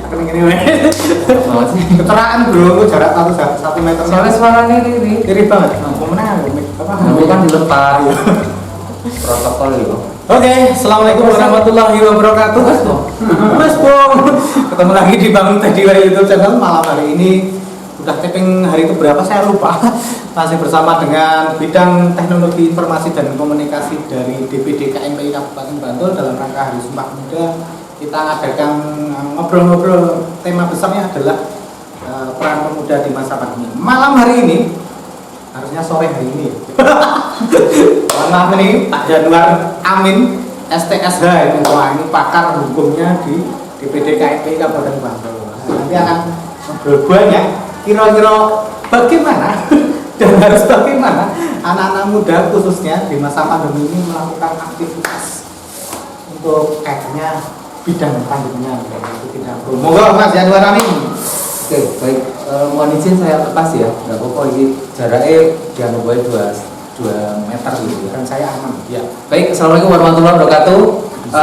Ini keceraan bro, jarak 1 meter. Soalnya suaranya iri banget. Mana? Aku kan dilepas. Protokol ya. Oke, assalamualaikum warahmatullahi wabarakatuh. Mas Bong, ketemu lagi di Bangun Tadi YouTube channel. Malam hari ini udah taping hari itu berapa saya lupa. Masih bersama dengan bidang teknologi informasi dan komunikasi dari DPD KMPI Kabupaten Bantul dalam rangka Hari Sumpah Pemuda. Kita ngadakan ngobrol-ngobrol, tema besarnya adalah peran pemuda di masa pandemi. Malam hari ini, harusnya sore hari ini. Mohon maaf ini Pak Januar Amin STSH ini, wah ini pakar hukumnya di DPD KMPI Kabupaten Bantul. Nanti akan ngobrol banyak. Kira-kira bagaimana dan harus bagaimana anak-anak muda khususnya di masa pandemi ini melakukan aktivitas untuk kayaknya bidang pandeminya, itu bidang promo. Moga Mas Januar Amin. Oke, baik. Mohon izin saya lepas ya, nggak apa-apa ini jaraknya jangan lupa 2 meter gitu ya. Dan saya aman. Ya. Baik, assalamualaikum warahmatullahi wabarakatuh.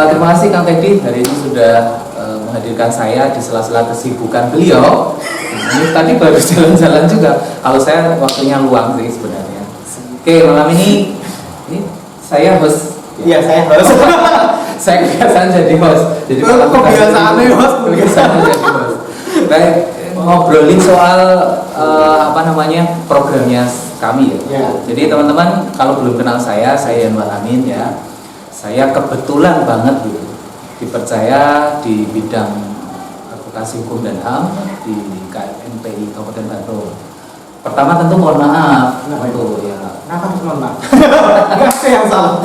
Terima kasih Kang Teddy hari ini sudah menghadirkan saya di sela-sela kesibukan beliau. Ini tadi baru jalan-jalan juga. Kalau saya waktunya luang sih sebenarnya. Oke, malam ini saya host. Iya, saya host. Saya kebiasaan jadi host. Jadi kebiasaannya host. Kebiasaan jadi host. Baik, ngobrolin soal programnya kami ya. Ya. Jadi teman-teman kalau belum kenal saya Januar Amin ya. Saya kebetulan banget gitu dipercaya di bidang advokasi hukum dan HAM di KMPI Kabupaten Bantul. Pertama tentu mohon maaf. Tentu ya. Kenapa harus mohon maaf? Enggak saya yang salah.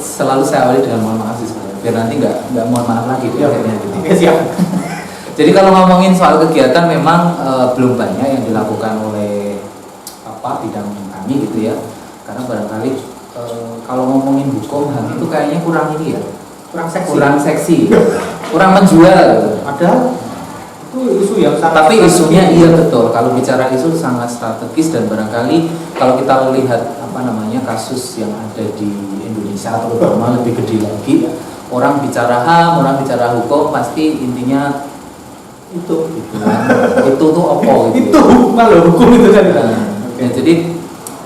Selalu saya awali dengan mohon maaf sih sebenarnya. Biar nanti nggak mohon maaf lagi ya, akhirnya gitu. Ya, siap. Jadi kalau ngomongin soal kegiatan memang belum banyak yang dilakukan oleh bidang kami gitu ya. Karena barangkali kalau ngomongin hukum HAM itu kayaknya kurang ini ya. Kurang seksi. Kurang menjual gitu. Ada itu isu yang sangat. Tapi isunya iya betul. Kalau bicara isu sangat strategis dan barangkali kalau kita lihat kasus yang ada di Indonesia terutama lebih gede lagi. Orang bicara HAM, orang bicara hukum pasti intinya itu gitu kan. Itu tuh apa gitu. Itu malah hukum itu kan. Ya, jadi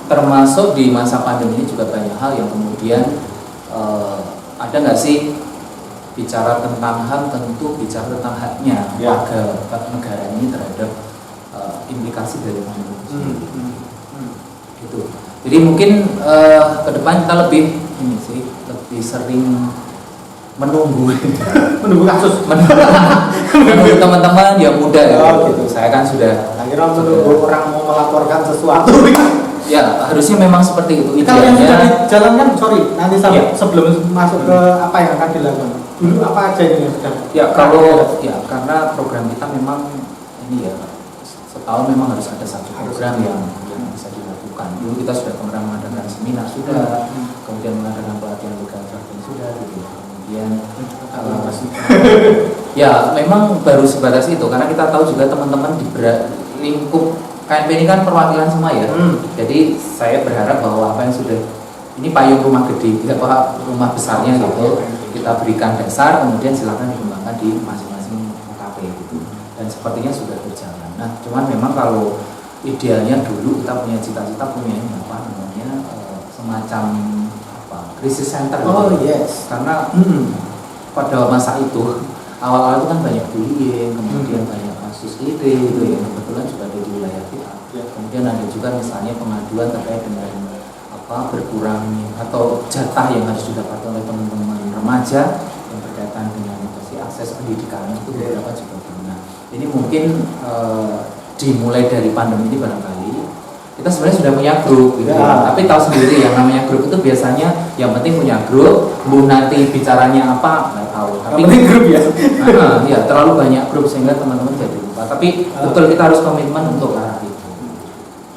termasuk di masa pandemi ini juga banyak hal yang kemudian ada nggak sih bicara tentang HAM, tentu bicara tentang haknya warga negara ini terhadap implikasi dari pandemi itu. Jadi mungkin ke depan kita lebih sering menunggu kasus menunggu teman-teman yang muda gitu. Saya kan sudah akhirnya menunggu orang mau melaporkan sesuatu. Ya harusnya memang seperti itu. Kalau yang sudah dijalankan, nanti sebelum masuk ke apa yang akan dilakukan dulu apa aja ini yang sudah karena program kita memang ini ya setahun memang harus ada satu program yang bisa dilakukan. Dulu kita sudah pernah mengadakan seminar kemudian mengadakan pelatihan legal drafting sudah gitu. Kemudian ya memang baru sebatas itu karena kita tahu juga teman-teman di lingkup KMP ini kan perwakilan semua ya. Jadi saya berharap bahwa apa yang sudah ini payung rumah gede, rumah besarnya gitu, kita berikan dasar, kemudian silakan dikembangkan di masing-masing KP gitu. Dan sepertinya sudah berjalan. Nah, cuman memang kalau idealnya dulu kita punya cita-cita punya semacam krisis center. Yes. Karena pada masa itu awal-awal itu kan banyak bullying, kemudian banyak kasus ide itu yang kebetulan juga ada di wilayah kita. Kemudian ada juga misalnya pengaduan terkait dengan berkurangnya atau jatah yang harus didapatkan oleh teman-teman remaja yang berkaitan dengan akses pendidikan itu beberapa juga pernah. Ini mungkin dimulai dari pandemi ini barangkali kita sebenarnya sudah punya grup gitu ya. Tapi tahu sendiri yang namanya grup itu biasanya yang penting punya grup, nanti bicaranya apa nggak tahu. Tapi penting grup ya. Ya terlalu banyak grup sehingga teman-teman jadi lupa. Tapi betul kita harus komitmen untuk arah itu.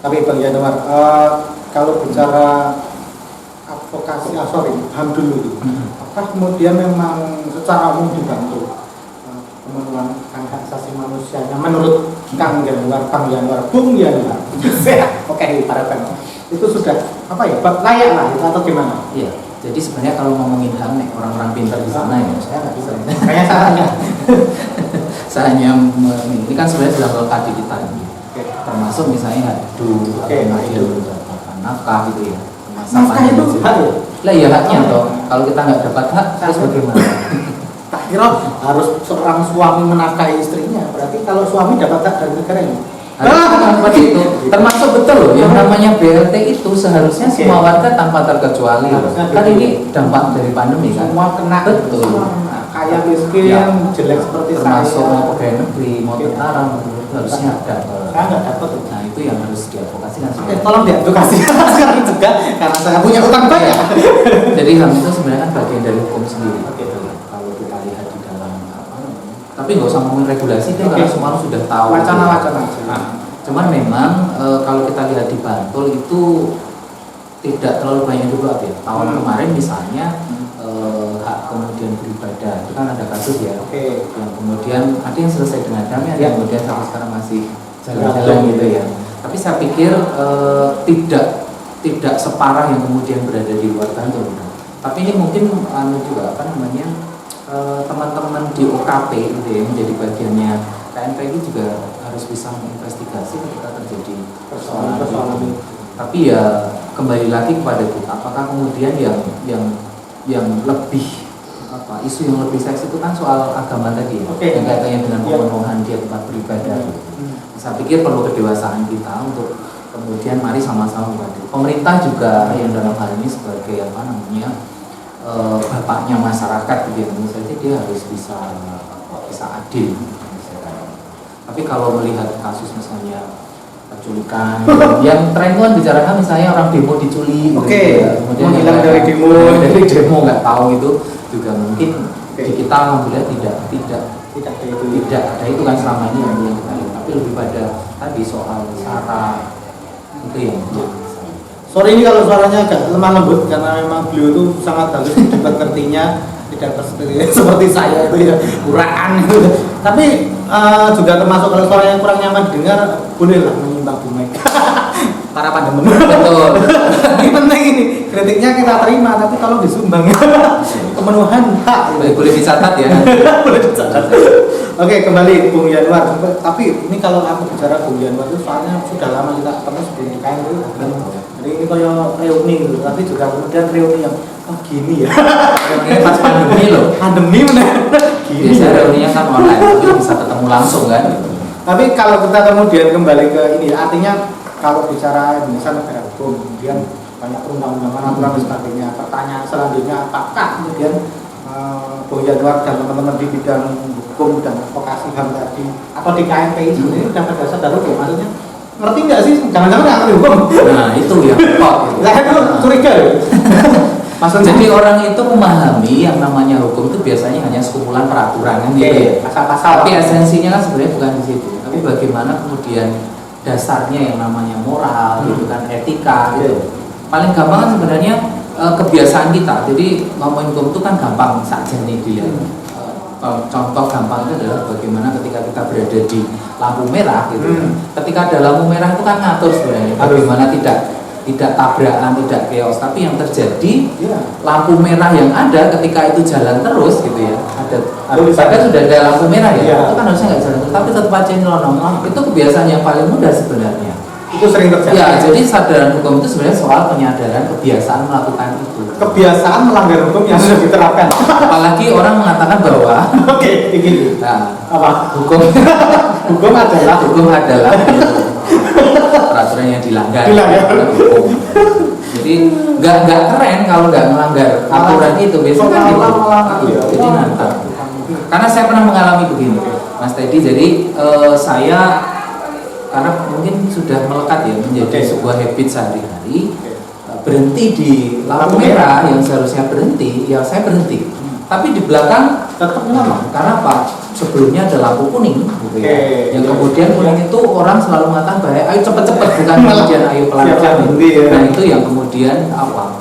Tapi Bang Januar, kalau bicara advokasi, HAM dulu, apakah kemudian memang secara umum dibantu pemenuhan hak asasi manusianya menurut Kang Januar, Bung Januar? Oke, para Bang, itu sudah layak lah itu atau gimana? Iya. Jadi sebenarnya kalau ngomongin HAM nih orang-orang pintar di sana ya, saya nggak bisa. Kayaknya salahnya. Saya hanya ini kan sebenarnya sudah melekat di kita ini. Termasuk misalnya atau kemudian mendapatkan nafkah gitu ya. Nafkah itu hak ya? Lah ya haknya toh. Kalau kita nggak dapat hak, terus bagaimana? Tak kira harus seorang suami menafkahi istrinya. Berarti kalau suami dapat hak dari negara ini. Seperti itu. Termasuk betul loh yang namanya BLT itu seharusnya semua warga tanpa terkecuali. Kan ini dampak dari pandemi kan. Semua kena. Betul. Kaya miskin yang jelek seperti termasuk saya. mau pegawai negeri, mau tentara, itu harusnya ada. Saya nggak dapat. Nah itu yang harus diadvokasikan. Oke, tolong diadvokasi sekarang juga karena saya punya utang banyak. Jadi HAM itu sebenarnya kan bagian dari hukum sendiri. Oke. Kalau kita lihat di dalam apa namanya. Tapi nggak usah ngomongin regulasi deh karena semua orang sudah tahu. Wacana-wacana. Nah, cuman memang kalau kita lihat di Bantul itu tidak terlalu banyak juga ya. Tahun kemarin misalnya hak kemudian beribadah itu kan ada kasus ya. Yang kemudian ada yang selesai dengan damai, ada yang kemudian sampai sekarang masih jalan-jalan gitu ya. Tapi saya pikir tidak separah yang kemudian berada di luar Bantul. Tapi ini mungkin juga apa namanya teman-teman di OKP gitu ya, menjadi bagiannya KNPI juga harus bisa menginvestigasi ketika terjadi persoalan. Tapi ya kembali lagi kepada kita, apakah kemudian yang lebih apa isu yang lebih seksi itu kan soal agama tadi ya, yang kaitannya dengan pemenuhan dia tempat beribadah. Saya pikir perlu kedewasaan kita untuk kemudian mari sama-sama membantu. Pemerintah juga yang dalam hal ini sebagai apa namanya bapaknya masyarakat gitu ya, tentu saja dia harus bisa adil. Tapi kalau melihat kasus misalnya penculikan, yang tren kan bicara kan misalnya orang demo diculik, kemudian hilang dari demo nggak tahu itu juga mungkin di kita alhamdulillah tidak ada itu kan selama ini yang kita lihat. Tapi lebih pada tadi soal sara itu yang sore ini kalau suaranya agak lemah lembut karena memang beliau itu sangat bagus dapat ngertinya, tidak seperti saya itu ya uraan gitu. Tapi juga termasuk kalau suaranya kurang nyaman didengar bolehlah menyimbang Bu Mega. Para pandemen. Betul. Ini penting ini kritiknya kita terima tapi kalau disumbang pemenuhan hak. Boleh dicatat ya. Boleh dicatat. Oke, kembali Bung Yanwar. Tapi ini kalau aku bicara Bung Yanwar itu soalnya sudah lama kita ketemu sebelum KNPI. Jadi ini kayak reuni gitu, tapi juga kemudian reuni yang gini ya. Reuni pas pandemi loh. Pandemi benar. Biasanya reuninya kan online, tapi bisa ketemu langsung kan. Tapi kalau kita kemudian kembali ke ini, artinya kalau bicara Indonesia negara hukum, kemudian banyak perundang-undangan, aturan dan sebagainya. Pertanyaan selanjutnya, apakah kemudian Bung Yanwar dan teman-teman di bidang hukum dan advokasi HAM tadi atau di KNPI sebenarnya sudah berdasar hukum? Maksudnya ngerti nggak sih? Jangan-jangan nggak ngerti hukum? Nah itu yang kok. Saya dulu curiga ya. Maksudnya jadi orang itu memahami yang namanya hukum itu biasanya hanya sekumpulan peraturan kan gitu ya. Pasal-pasal. Tapi esensinya kan sebenarnya bukan di situ. Tapi bagaimana kemudian dasarnya yang namanya moral gitu kan, etika gitu. Paling gampang kan sebenarnya kebiasaan kita. Jadi ngomongin hukum itu kan gampang saja nih dilihat. Contoh gampang itu adalah bagaimana ketika kita berada di lampu merah gitu. Ketika ada lampu merah itu kan ngatur sebenarnya bagaimana tidak tabrakan, tidak chaos. Tapi yang terjadi lampu merah yang ada ketika itu jalan terus gitu ya. Bahkan sudah ada lampu merah ya, itu kan harusnya nggak jalan terus. Tapi tetap aja nyelonong. Itu kebiasaan yang paling mudah sebenarnya. Itu sering terjadi. Ya, jadi sadaran hukum itu sebenarnya soal penyadaran kebiasaan melakukan itu. Kebiasaan melanggar hukum yang sudah diterapkan. Apalagi orang mengatakan bahwa begini. Nah, apa? hukum adalah peraturan yang dilanggar. Hukum. Jadi nggak keren kalau nggak melanggar aturan itu biasanya kan gitu. Jadi nantang. Karena saya pernah mengalami begini, Mas Teddy. Jadi saya karena mungkin sudah melekat ya menjadi sebuah habit sehari-hari, berhenti di lampu merah yang seharusnya berhenti, ya saya berhenti. Tapi di belakang tetap lama. Karena apa? Sebelumnya ada lampu kuning, gitu ya. Yang kemudian kuning itu orang selalu mengatakan bahwa ayo cepet-cepet, bukan kemudian ayo pelan-pelan. Nah itu yang kemudian apa?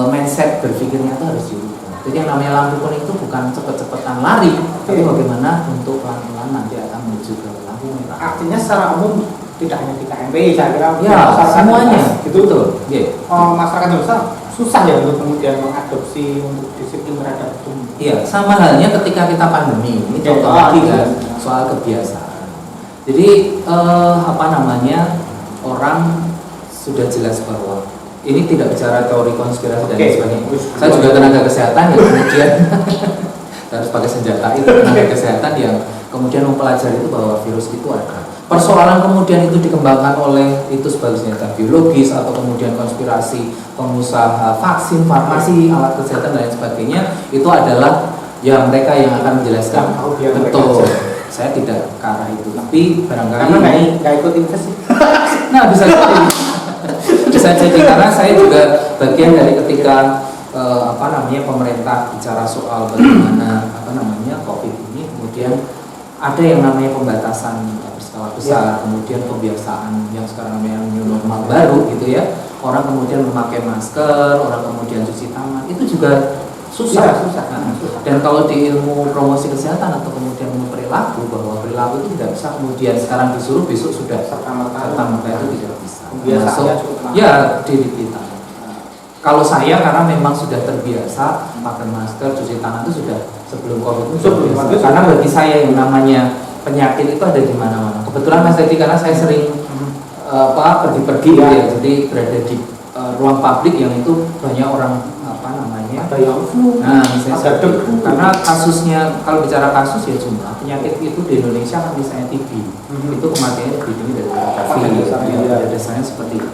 Mindset berpikirnya itu harus diubah. Jadi yang namanya lampu kuning itu bukan cepet-cepetan lari, tapi bagaimana untuk pelan-pelan nanti akan menuju ke lampu merah. Artinya secara umum tidak hanya di KNPI, saya kira ya semuanya gitu betul. Masyarakat Indonesia susah ya untuk kemudian mengadopsi untuk disiplin terhadap itu. Iya, sama halnya ketika kita pandemi. Ini contoh lagi kan soal kebiasaan. Jadi orang sudah jelas bahwa ini tidak bicara teori konspirasi dan sebagainya. Saya juga tenaga kesehatan yang kemudian harus pakai senjata itu tenaga kesehatan yang kemudian mempelajari itu bahwa virus itu ada. Persoalan kemudian itu dikembangkan oleh itu sebagai senjata biologis atau kemudian konspirasi pengusaha vaksin, farmasi, alat kesehatan dan lain sebagainya, itu adalah ya mereka yang akan menjelaskan. Betul. Saya tidak ke arah itu, tapi barangkali karena ini nggak ikut investasi. Nah, bisa jadi. Bisa jadi karena saya juga bagian dari ketika pemerintah bicara soal bagaimana COVID ini, kemudian ada yang namanya pembatasan berskala besar, kemudian kebiasaan yang sekarang namanya new normal baru gitu ya. Orang kemudian memakai masker, orang kemudian cuci tangan, itu juga susah. Dan kalau di ilmu promosi kesehatan atau kemudian ilmu perilaku, bahwa perilaku itu tidak bisa kemudian sekarang disuruh besok sudah serta-merta itu tidak bisa. Masuk ya diri kita. Kalau saya karena memang sudah terbiasa pakai masker, cuci tangan itu sudah sebelum COVID itu biasa. Karena bagi saya yang namanya penyakit itu ada di mana-mana. Kebetulan Mas Teddy karena saya sering pergi-pergi ya, jadi berada di ruang publik yang itu banyak orang ada yang flu, misalnya karena kasusnya, kalau bicara kasus ya jumlah penyakit itu di Indonesia kan misalnya TB, itu kematiannya lebih tinggi dari COVID, pada dasarnya seperti itu.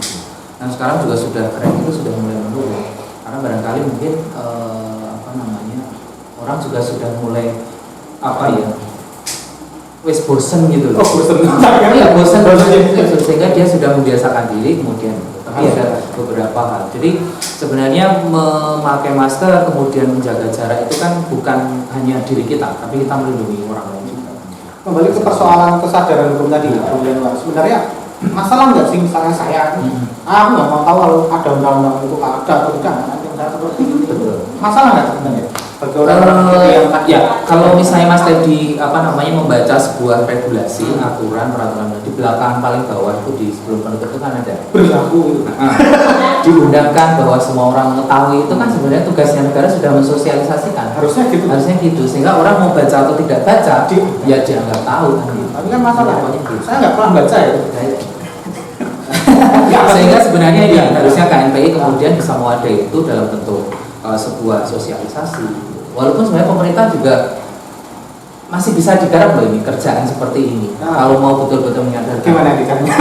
Nah sekarang juga sudah tren itu sudah mulai menurun, karena barangkali mungkin orang juga sudah mulai wes bosen gitu loh. Bosen sehingga dia sudah membiasakan diri kemudian. Tapi ada beberapa hal. Jadi sebenarnya memakai masker kemudian menjaga jarak itu kan bukan hanya diri kita, tapi kita melindungi orang lain juga. Kembali ke persoalan kesadaran hukum tadi, sebenarnya masalah nggak sih misalnya saya, aku nggak mau tahu kalau ada undang-undang itu ada atau tidak, nanti saya seperti itu. Masalah nggak sebenarnya? Bagi orang yang ya, kalau misalnya Mas Teddy membaca sebuah regulasi, aturan, peraturan di belakang paling bawah itu di sebelum penutup itu kan ada berlaku diundangkan bahwa semua orang mengetahui, itu kan sebenarnya tugasnya negara sudah mensosialisasikan. Harusnya gitu sehingga orang mau baca atau tidak baca ya dia nggak tahu kan gitu. Tapi kan masalah saya nggak pernah baca ya. Sehingga sebenarnya ya harusnya KNPI kemudian bisa mewadahi itu dalam bentuk sebuah sosialisasi. Walaupun sebenarnya pemerintah juga masih bisa digarap loh ini kerjaan seperti ini. Kalau mau betul-betul menyadarkan. Gimana digarapnya?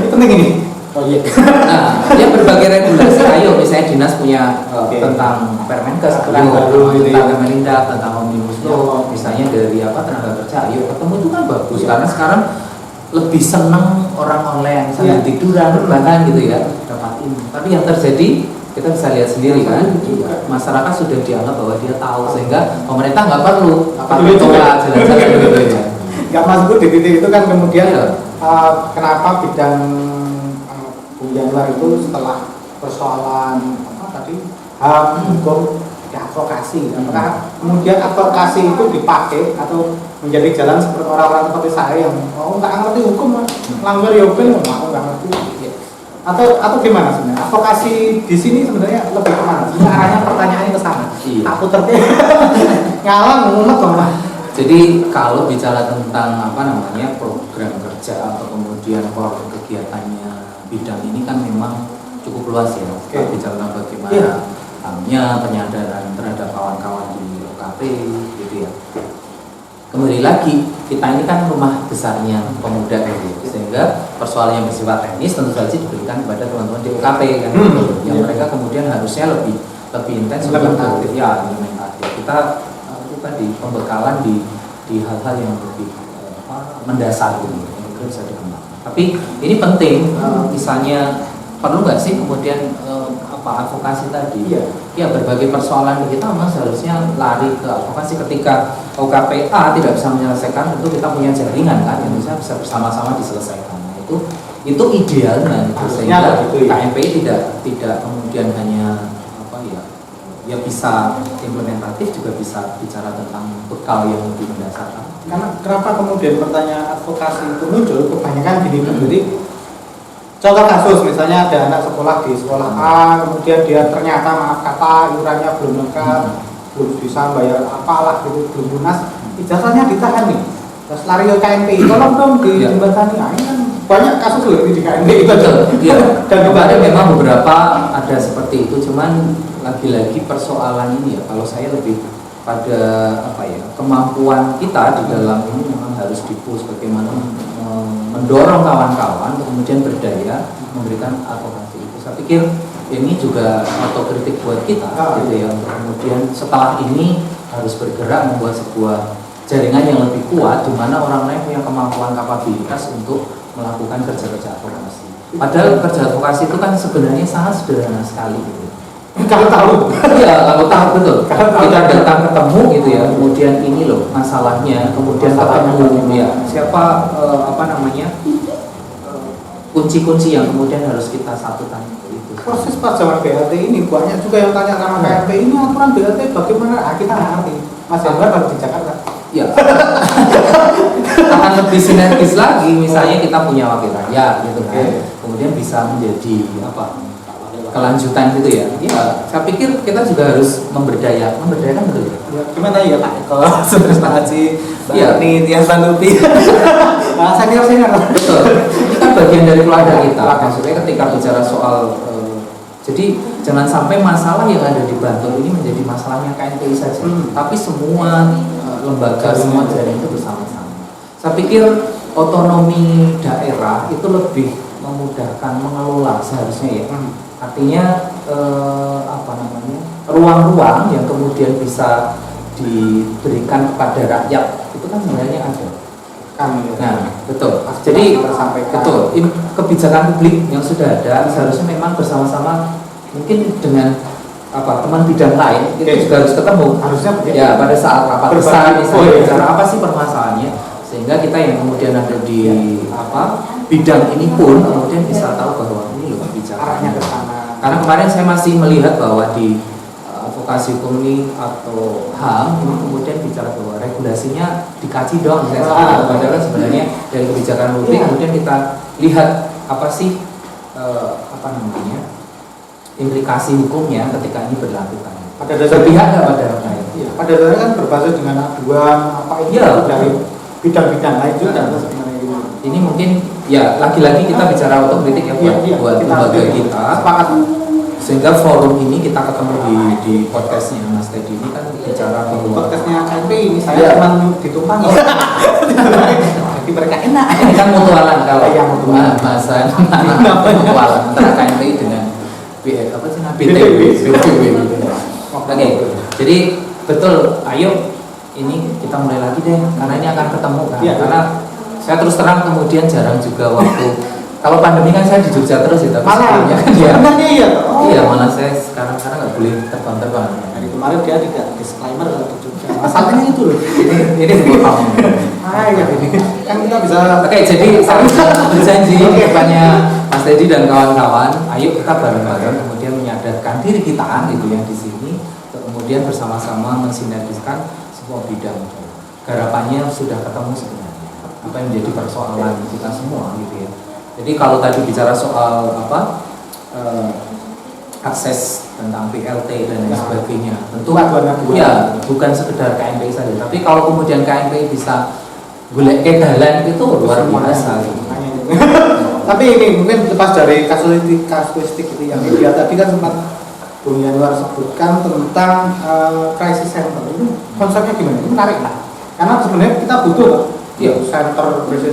Ini penting ini. Oh iya. Nah, ya berbagai regulasi. Ayo misalnya dinas punya tentang Permenkes, tentang Kemenindak, tentang Omnibus Law, misalnya dari tenaga kerja. Ayo ketemu itu kan bagus karena sekarang lebih senang orang online sambil tiduran bahkan gitu ya dapat ini. Tapi yang terjadi kita bisa lihat sendiri kan, masyarakat sudah dianggap bahwa dia tahu sehingga pemerintah nggak perlu jalan-jalan gitu ya. Nggak masuk di titik itu kan kemudian kenapa bidang Bung Januar itu setelah persoalan HAM, hukum, advokasi, apakah kemudian advokasi itu dipakai atau menjadi jalan seperti orang-orang seperti saya yang nggak ngerti hukum, langgar ya hukum, nggak ngerti. Atau gimana sebenarnya? Advokasi di sini sebenarnya lebih kemana? Sebenarnya arahnya pertanyaannya ke sana. Aku ngalang ngumet banget. Jadi kalau bicara tentang program kerja atau kemudian kegiatannya bidang ini kan memang cukup luas ya. Kita bicara tentang bagaimana penyadaran terhadap kawan-kawan di OKP gitu ya. Kembali lagi, kita ini kan rumah besarnya pemuda gitu. Sehingga persoalan yang bersifat teknis tentu saja diberikan kepada teman-teman di UKP kan, yang mereka kemudian harusnya lebih intens implementatif. Kita itu tadi pembekalan di hal-hal yang lebih mendasar gitu, yang bisa dikembangkan. Tapi ini penting, misalnya perlu nggak sih kemudian advokasi tadi? Ya berbagai persoalan kita memang seharusnya lari ke advokasi. Ketika OKPA tidak bisa menyelesaikan, tentu kita punya jaringan kan yang bisa bersama-sama diselesaikan. Nah, itu idealnya gitu. Sehingga KNPI tidak kemudian hanya ya bisa implementatif, juga bisa bicara tentang bekal yang lebih mendasar. Karena kenapa kemudian pertanyaan advokasi itu muncul kebanyakan gini, jadi contoh kasus misalnya ada anak sekolah di sekolah A, kemudian dia ternyata maaf kata iurannya belum lengkap, belum bisa bayar apalah gitu, belum lunas, ijazahnya ditahan nih, terus lari ke KNPI, tolong dong dijembatani. Nah, ini kan banyak kasus loh di KNPI itu. Iya. Dan kemarin memang beberapa ada seperti itu, cuman lagi-lagi persoalan ini ya, kalau saya lebih pada apa ya, kemampuan kita di dalam ini memang harus dipush bagaimana mendorong kawan-kawan untuk kemudian berdaya memberikan advokasi itu. Saya pikir ini juga otokritik buat kita gitu ya, untuk kemudian setelah ini harus bergerak membuat sebuah jaringan yang lebih kuat di mana orang lain punya kemampuan kapabilitas untuk melakukan kerja-kerja advokasi. Padahal kerja advokasi itu kan sebenarnya sangat sederhana sekali gitu. kalau tahu, Iya, kalau tahu betul. Kalau tahu. Kita datang ketemu gitu ya, kemudian ini loh masalahnya, kemudian ketemu ya siapa apa namanya kunci-kunci yang kemudian harus kita satukan itu. proses pas zaman BLT ini banyak juga yang tanya sama KNPI, ini aturan BLT bagaimana? Ah, kita nggak ngerti. Mas Hendra baru di Jakarta. Ya, akan lebih sinergis lagi. Misalnya kita punya wakil rakyat gitu kan, kemudian bisa menjadi apa kelanjutan gitu ya. Ya, saya pikir kita juga harus memberdayakan betul ya. Ya, gimana ya Pak? Kalau terus Pak Haji, Mbak Iya. Ani, Tias Sandupi, saya kira Betul. Ini kan bagian dari keluarga kita. Maksudnya ketika bicara soal jadi jangan sampai masalah yang ada di Bantul ini menjadi masalahnya KNPI saja, tapi semua lembaga, semua jaringan itu bersama-sama. Saya pikir otonomi daerah itu lebih memudahkan mengelola seharusnya ya. Artinya apa namanya, ruang-ruang yang kemudian bisa diberikan kepada rakyat itu kan sebenarnya ada. Nah, betul. Jadi betul, kebijakan publik yang sudah ada seharusnya memang bersama-sama, mungkin dengan apa teman bidang lain itu juga harus ketemu. Harusnya Ya pada saat rapat besar misalnya bicara apa sih permasalahannya, sehingga kita yang kemudian ada di apa bidang ini pun kemudian bisa tahu bahwa ini loh arahnya kebijakannya. ke sana. Karena kemarin saya masih melihat bahwa di advokasi hukum ini atau HAM ini kemudian bicara bahwa regulasinya dikaji dong, padahal sebenarnya dari kebijakan publik kemudian kita lihat apa sih apa namanya implikasi hukumnya ketika ini berlaku kan. Pada dasar Berpihak nggak pada orang lain? Iya, pada dasarnya kan berbasis dengan aduan apa ini dari bidang-bidang lain juga sebenarnya gitu. Ini mungkin ya lagi-lagi kita bicara otokritik ya buat lembaga kita. Sepakat. Sehingga forum ini kita ketemu di podcastnya Mas Teddy ini kan bicara bahwa Podcastnya KNPI ini saya cuma ditumpangi. Jadi mereka enak. ini kan mutualan kalau mutualan. bahasa mutualan antara KNPI dengan apa sih BTW. Oke, jadi betul. Ayo ini kita mulai lagi deh karena ini akan ketemu kan. Karena saya terus terang kemudian jarang juga waktu. Kalau pandemi kan saya di Jogja terus ya, tapi sebelumnya kan ya. Sebenarnya iya. Iya, malah saya sekarang nggak boleh terbang-terbang. Dari kemarin dia tidak disclaimer kalau di Jogja. Masalahnya itu loh. Ini sebuah kamu. Iya ini kan kita bisa. Oke, jadi saya berjanji kedepannya Mas Teddy dan kawan-kawan, ayo kita bareng-bareng kemudian menyadarkan diri kita gitu yang di sini, untuk kemudian bersama-sama mensinergiskan sebuah bidang. Garapannya sudah ketemu sebenarnya. Apa yang menjadi persoalan kita semua gitu ya. Jadi kalau tadi bicara soal apa akses tentang PLT dan lain sebagainya, tentu ya bukan sekedar KNPI saja, tapi kalau kemudian KNPI bisa golek kedalan itu luar biasa. Tapi ini mungkin lepas dari kasuistik itu yang dia tadi kan sempat Bung Yanuar sebutkan tentang crisis center itu konsepnya gimana? Itu menarik lah. Karena sebenarnya kita butuh center krisis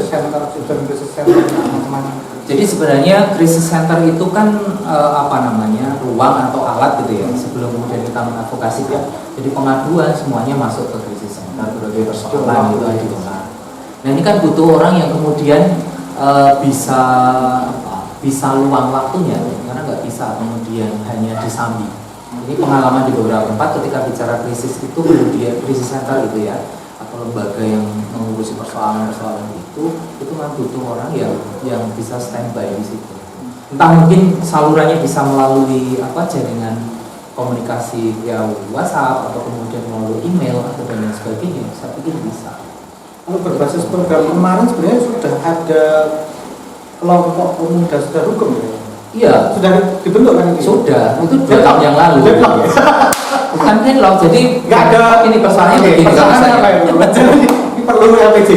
center, sistem krisis center macam-macam. Jadi sebenarnya krisis center itu kan apa namanya ruang atau alat gitu ya sebelum kemudian kita mengadvokasi ya. Jadi pengaduan semuanya masuk ke krisis center berbagai persoalan gitu aja. Nah ini kan butuh orang yang kemudian bisa luang waktunya karena nggak bisa kemudian hanya disambi. Ini pengalaman di beberapa tempat ketika bicara krisis itu kemudian krisis center gitu ya. Lembaga yang mengurusi persoalan-persoalan itu memang butuh orang yang bisa standby di situ. Entah mungkin salurannya bisa melalui apa jaringan komunikasi ya WhatsApp atau kemudian melalui email atau dan lain sebagainya. Saya pikir bisa. Kalau berbasis program kemarin sebenarnya sudah ada kelompok pemuda Sadar Hukum ya? Iya. Sudah dibentuk kan ini? Sudah, itu 2 tahun yang lalu. Deadlock ya? Bukan deadlock, jadi nggak ada ini persoalannya Oke, begini. kalau persoalannya saya- apa ya? Ini perlu LPG.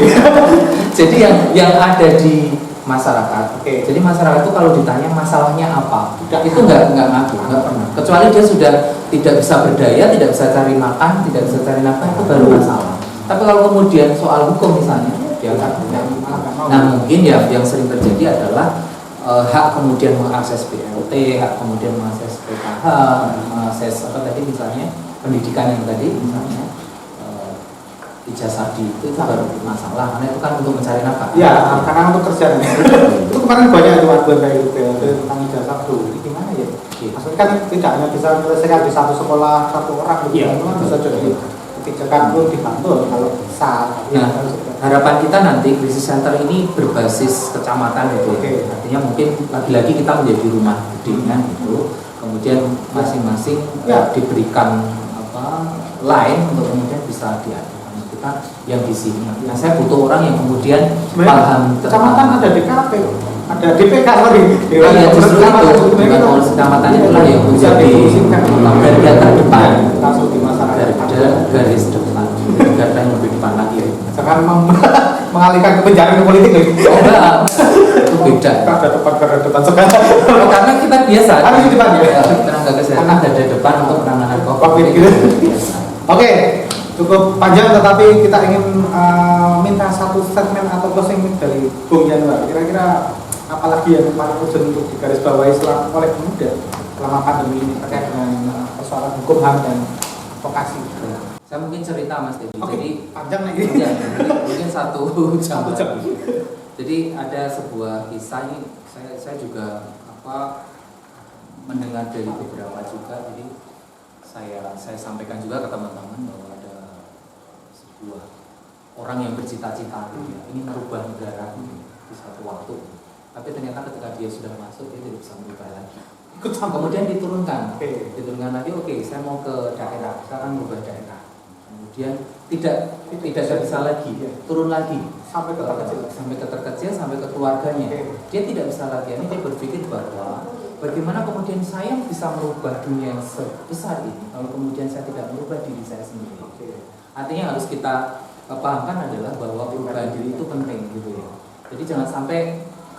Jadi yang ada di masyarakat. Oke. Jadi masyarakat itu kalau ditanya masalahnya apa, Tidak. itu nggak ngaku, nggak pernah. Kecuali dia sudah tidak bisa berdaya, tidak bisa cari makan, tidak bisa cari nafkah, itu baru masalah. Tapi kalau kemudian soal hukum misalnya, dia nggak punya. Nah mungkin yang sering terjadi adalah hak kemudian mengakses BLT, hak kemudian mengakses PKH, mengakses apa tadi misalnya pendidikan yang tadi misalnya ijazah itu baru masalah karena itu kan untuk mencari nafkah. Ya, karena untuk kerjaan. Itu kemarin banyak itu aduan kayak gitu ya, tentang ijazah tuh. Ini gimana ya? Maksudnya kan tidak hanya bisa menyelesaikan di satu sekolah satu orang gitu, Iya. kan bisa jadi kebijakan pun dibantu kalau bisa. Nah, harapan kita nanti krisis center ini berbasis kecamatan gitu. Oke. Artinya mungkin lagi-lagi kita menjadi rumah gedenya gitu. Kemudian masing-masing Ya. diberikan line untuk kemudian bisa diadukan kita yang di sini. Nah, saya butuh orang yang kemudian paham kecamatan ada DKP, ada DPK sorry. Oh iya, justru itu dengan pengurus kecamatan itulah yang menjadi garda terdepan, langsung di masyarakat. garis depan, garda yang lebih depan lagi. Jangan mengalihkan ke penjara ke politik lagi. Oh enggak, itu beda. Garda depan sekarang. Oh, karena kita biasa Harus di depan ya? tenaga kesehatan garda depan untuk penanganan COVID gitu. Oke, cukup panjang tetapi kita ingin minta satu statement atau closing dari Bung Yanuar. Kira-kira apalagi yang paling urgent untuk digarisbawahi oleh pemuda selama pandemi ini terkait dengan persoalan hukum HAM dan advokasi. Saya mungkin cerita Mas Dedi. Oke, Jadi panjang lagi. iya, mungkin 1 jam. 1 jam. Jadi ada sebuah kisah ini saya juga mendengar dari beberapa juga. Jadi saya sampaikan juga ke teman-teman bahwa ada sebuah orang yang bercita-cita gitu ya, ini merubah negara di suatu waktu. Tapi ternyata ketika dia sudah masuk dia tidak bisa merubah lagi. Kemudian diturunkan, diturunkan lagi. Oke, saya mau ke daerah, sekarang merubah daerah. Kemudian tidak bisa lagi, turun lagi Sampai ke terkecil. sampai ke keluarganya. Dia tidak bisa lagi. Ini dia berpikir bahwa bagaimana kemudian saya bisa merubah dunia yang sebesar ini kalau kemudian saya tidak merubah diri saya sendiri. Artinya harus kita pahamkan adalah bahwa perubahan diri itu penting gitu ya. Jadi jangan sampai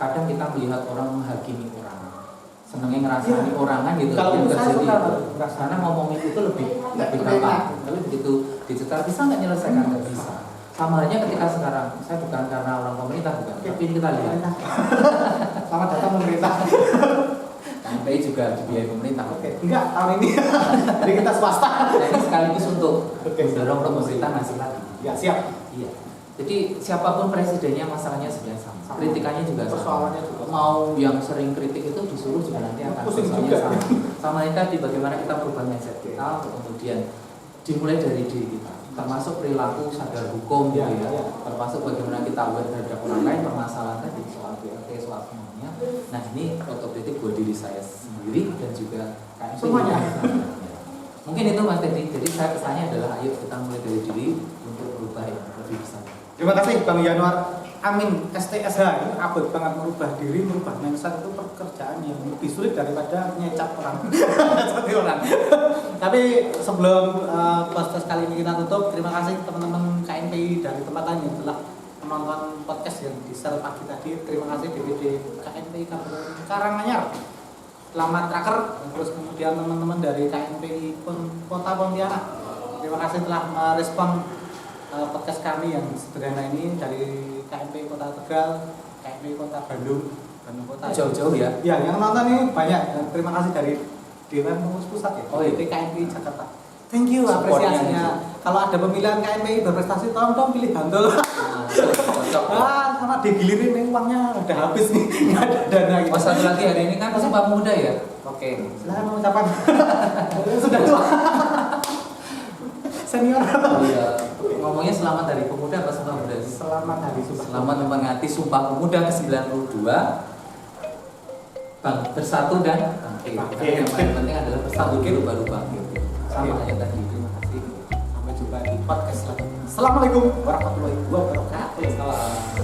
kadang kita melihat orang menghakimi orang, senengnya ngerasani orang kan gitu. Kalau yang saya terjadi suka itu. Karena ngomongin itu lebih gampang. Tapi begitu dicetar bisa nggak nyelesaikan nggak bisa. Sama halnya ketika sekarang saya bukan karena orang pemerintah bukan, tapi ini kita lihat. Selamat datang pemerintah. KMPI juga dibiayai pemerintah. Enggak, tahun ini. Jadi kita swasta. Nah, ini sekaligus untuk Oke. mendorong pemerintah ngasih lagi. Ya, siap. Iya. Jadi siapapun presidennya masalahnya sebenarnya sama. Kritikannya juga sama. Persoalannya juga. Mau yang sering kritik itu disuruh juga nanti akan Pusing persoalannya juga. sama. Sama ini tadi bagaimana kita merubah mindset kita untuk kemudian dimulai dari diri kita. Termasuk perilaku sadar hukum gitu ya. Termasuk bagaimana kita aware terhadap orang lain permasalahan tadi soal BLT, soal semuanya. Nah, ini otokritik buat diri saya sendiri dan juga KMP. Semuanya. Mungkin itu Mas Teddy. Jadi saya pesannya adalah ayo kita mulai dari diri untuk berubah yang lebih besar. Terima kasih Bang Yanuar. Amin. STSH ini abot banget merubah diri, merubah mindset itu pekerjaan yang lebih sulit daripada nyecap orang. Seperti orang. Tapi sebelum podcast kali ini kita tutup, terima kasih teman-teman KNPI dari tempat lain yang telah menonton podcast yang di sel pagi tadi. Terima kasih DPD KNPI Kabupaten Karanganyar, Selamat Tracker, terus kemudian teman-teman dari KNPI Kota Pontianak. Terima kasih telah merespon podcast kami yang sederhana ini dari KMP Kota Tegal, KMP Kota Bandung Kota. Jauh-jauh ya? Ya, yang nonton ini banyak. Dan terima kasih dari Dewan Pengurus Pusat ya. Oh iya. KMP Jakarta. Thank you apresiasinya. Kalau ada pemilihan KMP berprestasi, tolong pilih Bantul. Sama digilirin nih uangnya udah habis nih, nggak ada dana gitu. Oh, satu lagi hari ini kan Sumpah Pemuda ya? Oke. Silahkan mengucapkan. Sudah tua. Senior. Iya. Ngomongnya selamat Hari Pemuda apa Sumpah Pemuda? Selamat Hari Sumpah. Selamat memperingati Sumpah Pemuda ke-92. Bang bersatu dan bangkit. Karena yang paling penting adalah bersatu dulu baru bangkit. Sama kayak tadi. Terima kasih. Sampai jumpa di podcast selanjutnya. Assalamualaikum warahmatullahi wabarakatuh. Salam.